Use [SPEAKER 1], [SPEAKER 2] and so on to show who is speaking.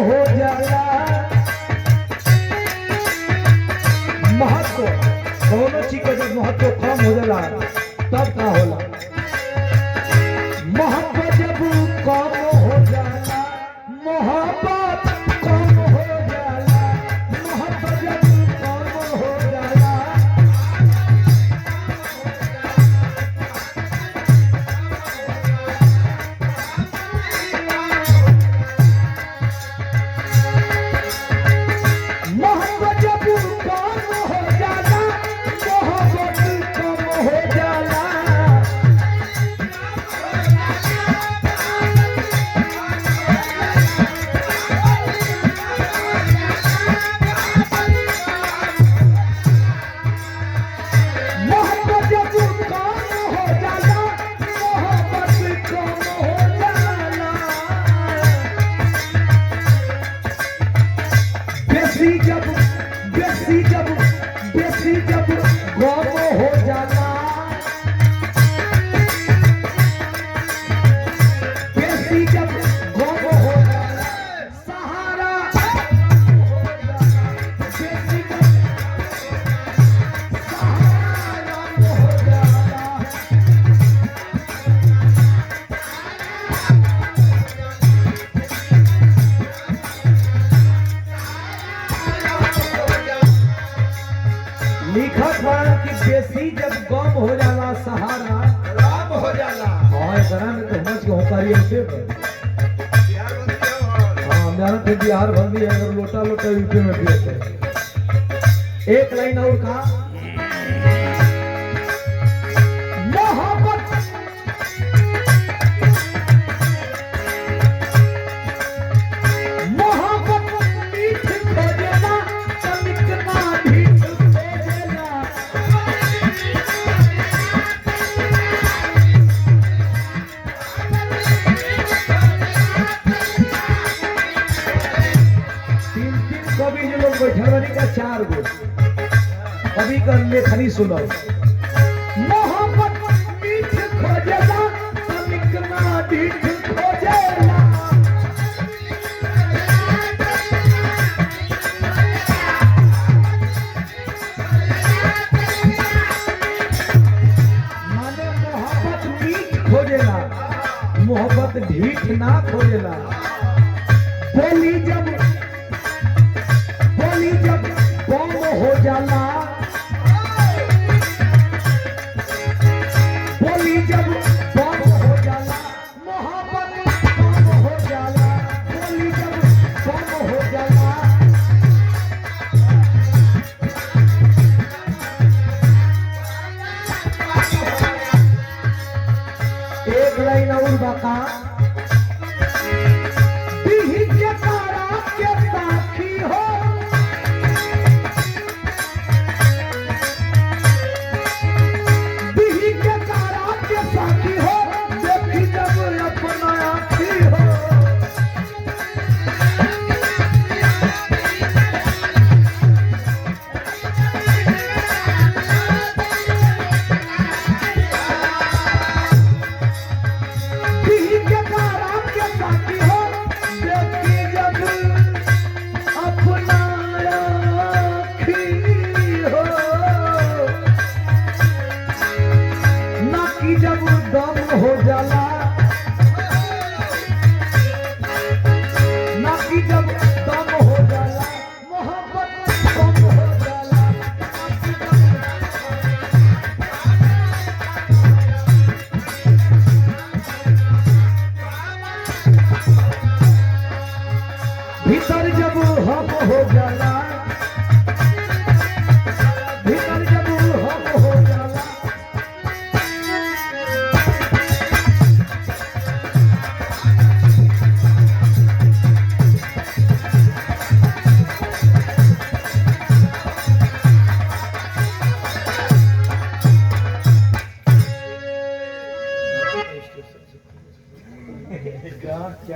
[SPEAKER 1] हो जाला महत्व कौनो चीज का जब महत्व कम हो जाला तब का होला महत्व जब कम हो जाला मोहब्बत कम हो जाला मोहब्बत जब कम हो जाला मोहब्बत जब कम हो जाला मोहब्बत कम हो जाला मोहब्बत जब कम हो जाला मोहब्बत कम हो जाला बेसी जब गम हो जाला बेसी जब गम हो जाला सहारा बेसी जब सहारा हो जाला लिखत बा कि बेसी जब गम हो जाला सहारा
[SPEAKER 2] राम हो जाला
[SPEAKER 1] और एकरा में तो समझ के होकारी ऐसे
[SPEAKER 2] बिहार बंदी हो
[SPEAKER 1] हाँ मेरा तो बिहार बंदी है अगर लोटा लोटा यूपी में भी है एक लाइन और कहा मोहब्बत मोहब्बत मीठ खोजेला तनिकना ढीठ खोजेला तीन तीन कवि जो लोग बैठल बनी का चार गो कवि का लेखनी सुनो मोहब्बत मीठ खोजेला तनिकना ढीठ खोजेला माने मोहब्बत मीठ खोजेला मोहब्बत ढीठ ना खोजेला बोली जब बम हो जाला बोली जब बम हो जाला मोहब्बत बम हो जाला बोली जब बम हो जाला एक लाइन और बता बिही के तारा के साथी हो बिही के तारा के साथी हो देखी जब अपना आखी हो बिही के तारा के साथी हो देखी जब अपना आखी हो ना कि जब दम हो जाला ना कि जब दम हो जाला मोहब्बत कम हो जाला भीतर जब हम हो जाला भीतर जब हम हो जाला क्या